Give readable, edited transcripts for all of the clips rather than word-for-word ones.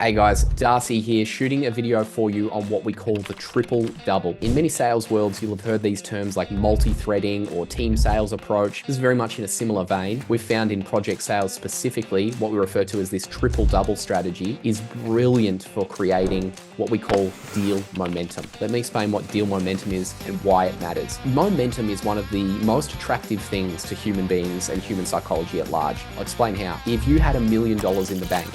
Hey guys, Darcy here, shooting a video for you on what we call the triple double. In many sales worlds, you'll have heard these terms like multi-threading or team sales approach. This is very much in a similar vein. We've found in project sales specifically, what we refer to as this triple double strategy is brilliant for creating what we call deal momentum. Let me explain what deal momentum is and why it matters. Momentum is one of the most attractive things to human beings and human psychology at large. I'll explain how. If you had $1 million in the bank,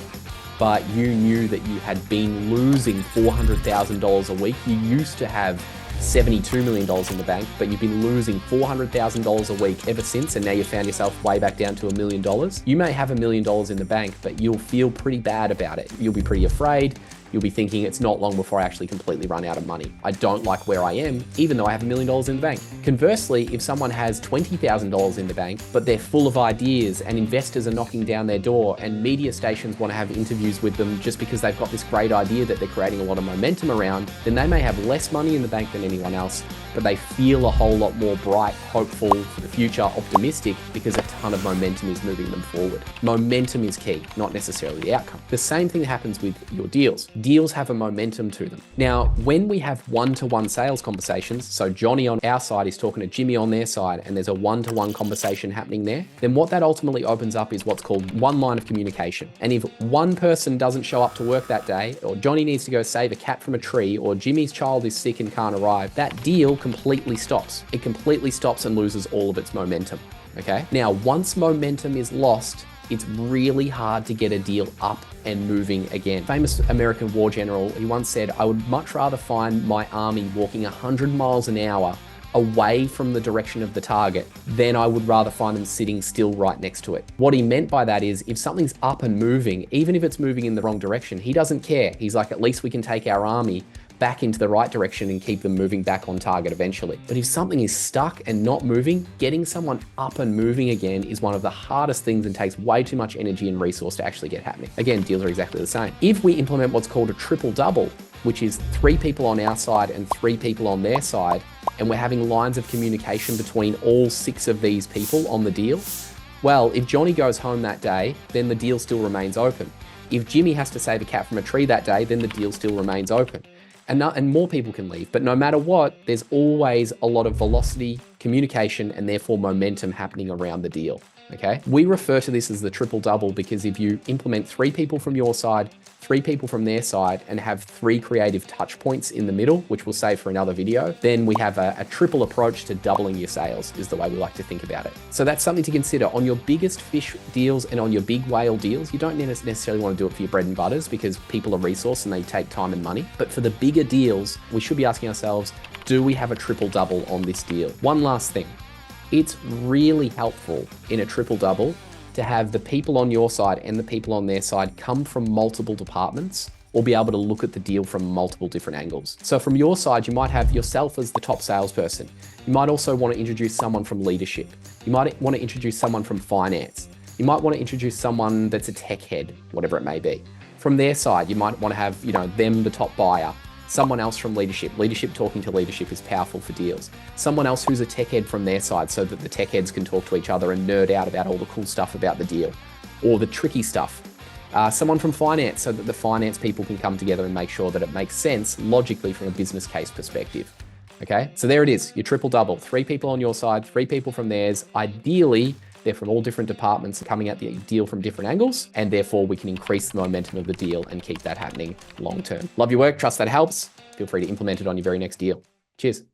but you knew that you had been losing $400,000 a week. You used to have $72 million in the bank, but you've been losing $400,000 a week ever since, and now you found yourself way back down to $1 million. You may have $1 million in the bank, but you'll feel pretty bad about it. You'll be pretty afraid. You'll be thinking it's not long before I actually completely run out of money. I don't like where I am, even though I have $1 million in the bank. Conversely, if someone has $20,000 in the bank, but they're full of ideas and investors are knocking down their door and media stations want to have interviews with them just because they've got this great idea that they're creating a lot of momentum around, then they may have less money in the bank than anyone else, but they feel a whole lot more bright, hopeful for the future, optimistic, because a ton of momentum is moving them forward. Momentum is key, not necessarily the outcome. The same thing happens with your deals. Deals have a momentum to them. Now, when we have one-to-one sales conversations, so Johnny on our side is talking to Jimmy on their side, and there's a one-to-one conversation happening there, then what that ultimately opens up is what's called one line of communication. And if one person doesn't show up to work that day, or Johnny needs to go save a cat from a tree, or Jimmy's child is sick and can't arrive, that deal completely stops. It completely stops and loses all of its momentum, okay? Now, once momentum is lost, it's really hard to get a deal up and moving again. Famous American war general, he once said, "I would much rather find my army walking 100 miles an hour away from the direction of the target than I would rather find them sitting still right next to it." What he meant by that is if something's up and moving, even if it's moving in the wrong direction, he doesn't care. He's like, at least we can take our army back into the right direction and keep them moving back on target eventually. But if something is stuck and not moving, getting someone up and moving again is one of the hardest things and takes way too much energy and resource to actually get happening. Again, deals are exactly the same. If we implement what's called a triple double, which is 3 people on our side and 3 people on their side, and we're having lines of communication between all 6 of these people on the deal, well, if Johnny goes home that day, then the deal still remains open. If Jimmy has to save a cat from a tree that day, then the deal still remains open. And more people can leave. But no matter what, there's always a lot of velocity, communication, and therefore momentum happening around the deal, okay? We refer to this as the triple double because if you implement 3 people from your side, 3 people from their side, and have 3 creative touch points in the middle, which we'll save for another video, then we have a triple approach to doubling your sales is the way we like to think about it. So that's something to consider. On your biggest fish deals and on your big whale deals, you don't necessarily want to do it for your bread and butters because people are resource and they take time and money. But for the bigger deals, we should be asking ourselves, do we have a triple double on this deal? One last thing. It's really helpful in a triple double to have the people on your side and the people on their side come from multiple departments or be able to look at the deal from multiple different angles. So from your side, you might have yourself as the top salesperson. You might also want to introduce someone from leadership. You might want to introduce someone from finance. You might want to introduce someone that's a tech head, whatever it may be. From their side, you might want to have, them the top buyer. Someone else from leadership. Leadership talking to leadership is powerful for deals. Someone else who's a tech head from their side so that the tech heads can talk to each other and nerd out about all the cool stuff about the deal or the tricky stuff. Someone from finance so that the finance people can come together and make sure that it makes sense logically from a business case perspective. Okay, so there it is, your triple double. 3 people on your side, 3 people from theirs. Ideally, they're from all different departments coming at the deal from different angles, and therefore we can increase the momentum of the deal and keep that happening long term. Love your work, trust that helps. Feel free to implement it on your very next deal. Cheers.